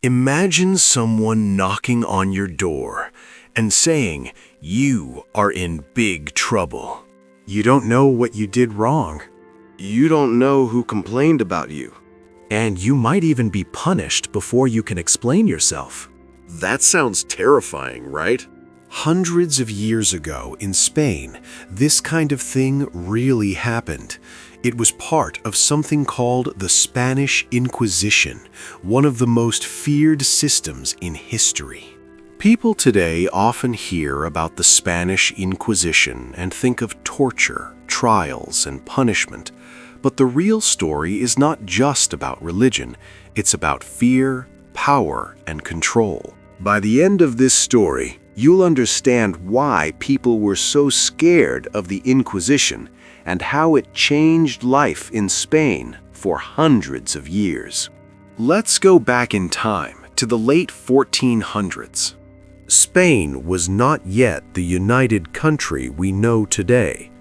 Imagine someone knocking on your door and saying you are in big trouble. You don't know what you did wrong. You don't know who complained about you. And you might even be punished before you can explain yourself. That sounds terrifying, right? Hundreds of years ago in Spain, this kind of thing really happened. It was part of something called the Spanish Inquisition, one of the most feared systems in history. People today often hear about the Spanish Inquisition and think of torture, trials, and punishment. But the real story is not just about religion, it's about fear, power, and control. By the end of this story, you'll understand why people were so scared of the Inquisition and how it changed life in Spain for hundreds of years. Let's go back in time to the late 1400s. Spain was not yet the united country we know today.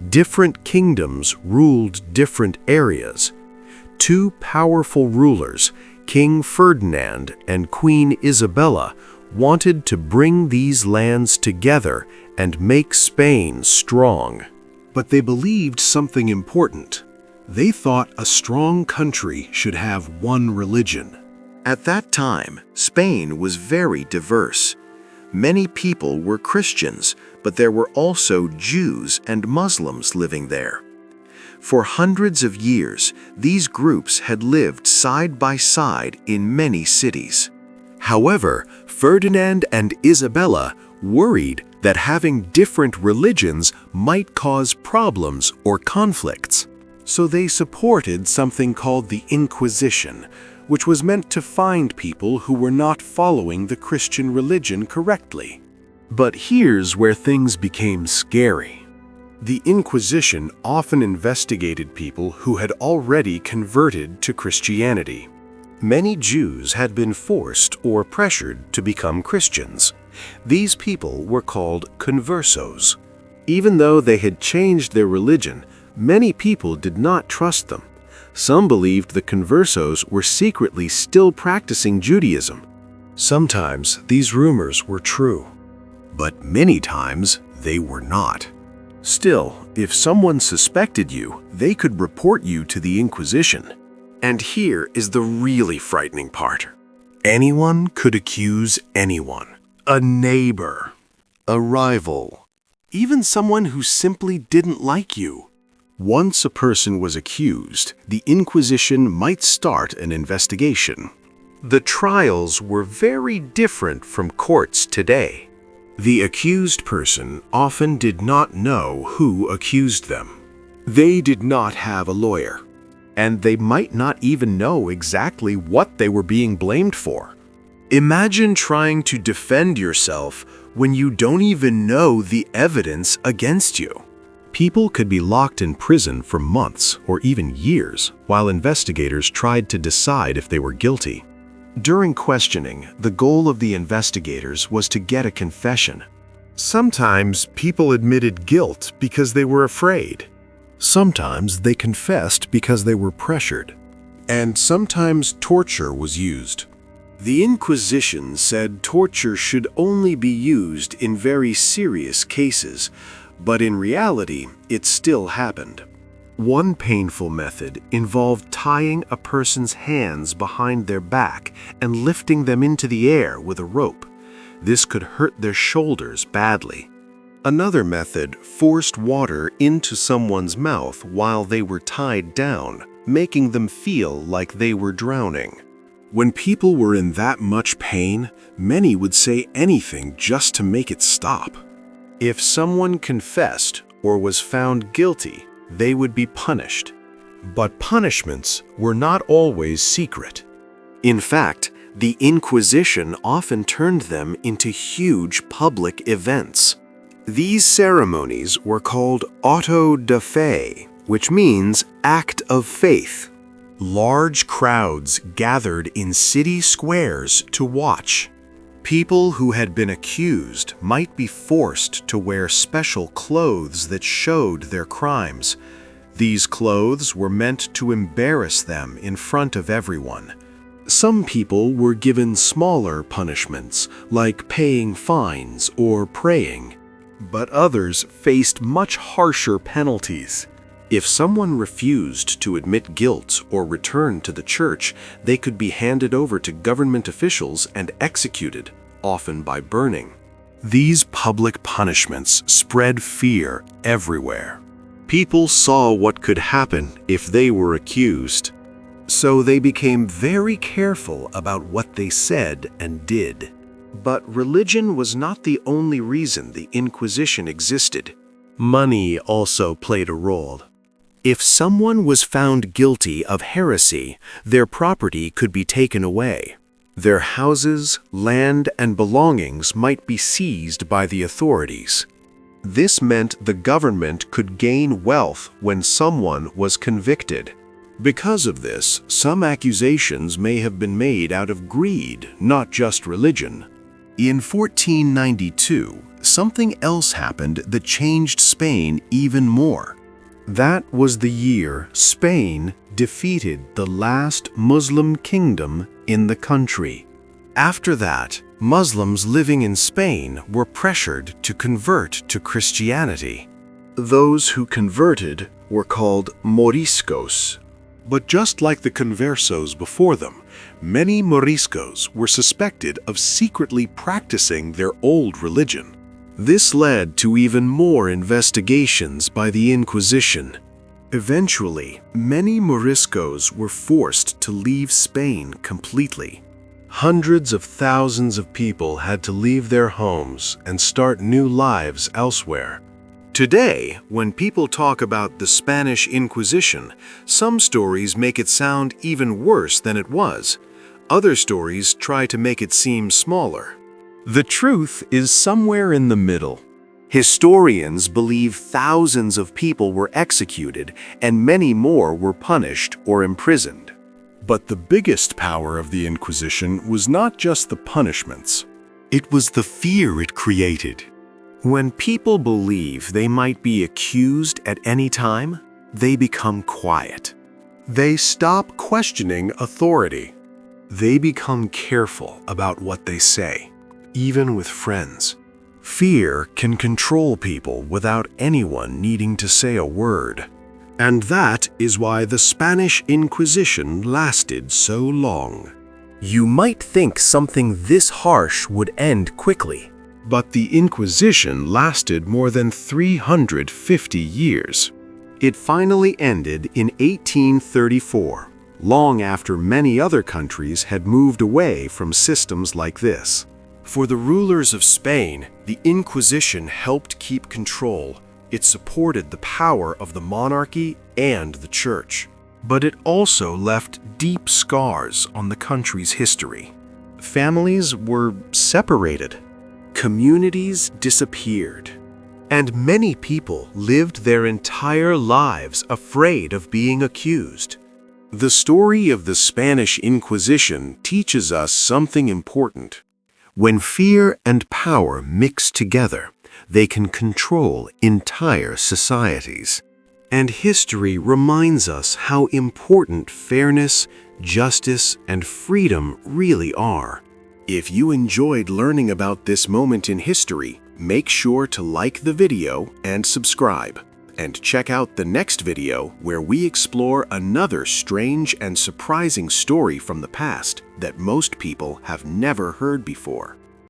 Different kingdoms ruled different areas. Two powerful rulers, King Ferdinand and Queen Isabella, wanted to bring these lands together and make Spain strong. But they believed something important. They thought a strong country should have one religion. At that time, Spain was very diverse. Many people were Christians, but there were also Jews and Muslims living there. For hundreds of years, these groups had lived side by side in many cities. However, Ferdinand and Isabella worried that having different religions might cause problems or conflicts. So they supported something called the Inquisition, which was meant to find people who were not following the Christian religion correctly. But here's where things became scary. The Inquisition often investigated people who had already converted to Christianity. Many Jews had been forced or pressured to become Christians. These people were called conversos. Even though they had changed their religion, many people did not trust them. Some believed the conversos were secretly still practicing Judaism. Sometimes these rumors were true, but many times they were not. Still, if someone suspected you, they could report you to the Inquisition. And here is the really frightening part. Anyone could accuse anyone. A neighbor, a rival, even someone who simply didn't like you. Once a person was accused, the Inquisition might start an investigation. The trials were very different from courts today. The accused person often did not know who accused them. They did not have a lawyer, and they might not even know exactly what they were being blamed for. Imagine trying to defend yourself when you don't even know the evidence against you. People could be locked in prison for months or even years while investigators tried to decide if they were guilty. During questioning, the goal of the investigators was to get a confession. Sometimes people admitted guilt because they were afraid. Sometimes they confessed because they were pressured. And sometimes torture was used. The Inquisition said torture should only be used in very serious cases, but in reality, it still happened. One painful method involved tying a person's hands behind their back and lifting them into the air with a rope. This could hurt their shoulders badly. Another method forced water into someone's mouth while they were tied down, making them feel like they were drowning. When people were in that much pain, many would say anything just to make it stop. If someone confessed or was found guilty, they would be punished. But punishments were not always secret. In fact, the Inquisition often turned them into huge public events. These ceremonies were called auto de fe, which means act of faith. Large crowds gathered in city squares to watch. People who had been accused might be forced to wear special clothes that showed their crimes. These clothes were meant to embarrass them in front of everyone. Some people were given smaller punishments, like paying fines or praying, but others faced much harsher penalties. If someone refused to admit guilt or return to the church, they could be handed over to government officials and executed, often by burning. These public punishments spread fear everywhere. People saw what could happen if they were accused, so they became very careful about what they said and did. But religion was not the only reason the Inquisition existed. Money also played a role. If someone was found guilty of heresy, their property could be taken away. Their houses, land, and belongings might be seized by the authorities. This meant the government could gain wealth when someone was convicted. Because of this, some accusations may have been made out of greed, not just religion. In 1492, something else happened that changed Spain even more. That was the year Spain defeated the last Muslim kingdom in the country. After that, Muslims living in Spain were pressured to convert to Christianity. Those who converted were called Moriscos. But just like the conversos before them, many Moriscos were suspected of secretly practicing their old religion. This led to even more investigations by the Inquisition. Eventually, many Moriscos were forced to leave Spain completely. Hundreds of thousands of people had to leave their homes and start new lives elsewhere. Today, when people talk about the Spanish Inquisition, some stories make it sound even worse than it was. Other stories try to make it seem smaller. The truth is somewhere in the middle. Historians believe thousands of people were executed and many more were punished or imprisoned. But the biggest power of the Inquisition was not just the punishments. It was the fear it created. When people believe they might be accused at any time, they become quiet. They stop questioning authority. They become careful about what they say, even with friends. Fear can control people without anyone needing to say a word. And that is why the Spanish Inquisition lasted so long. You might think something this harsh would end quickly. But the Inquisition lasted more than 350 years. It finally ended in 1834, long after many other countries had moved away from systems like this. For the rulers of Spain, the Inquisition helped keep control. It supported the power of the monarchy and the church. But it also left deep scars on the country's history. Families were separated. Communities disappeared, and many people lived their entire lives afraid of being accused. The story of the Spanish Inquisition teaches us something important. When fear and power mix together, they can control entire societies. And history reminds us how important fairness, justice, and freedom really are. If you enjoyed learning about this moment in history, make sure to like the video and subscribe. And check out the next video where we explore another strange and surprising story from the past that most people have never heard before.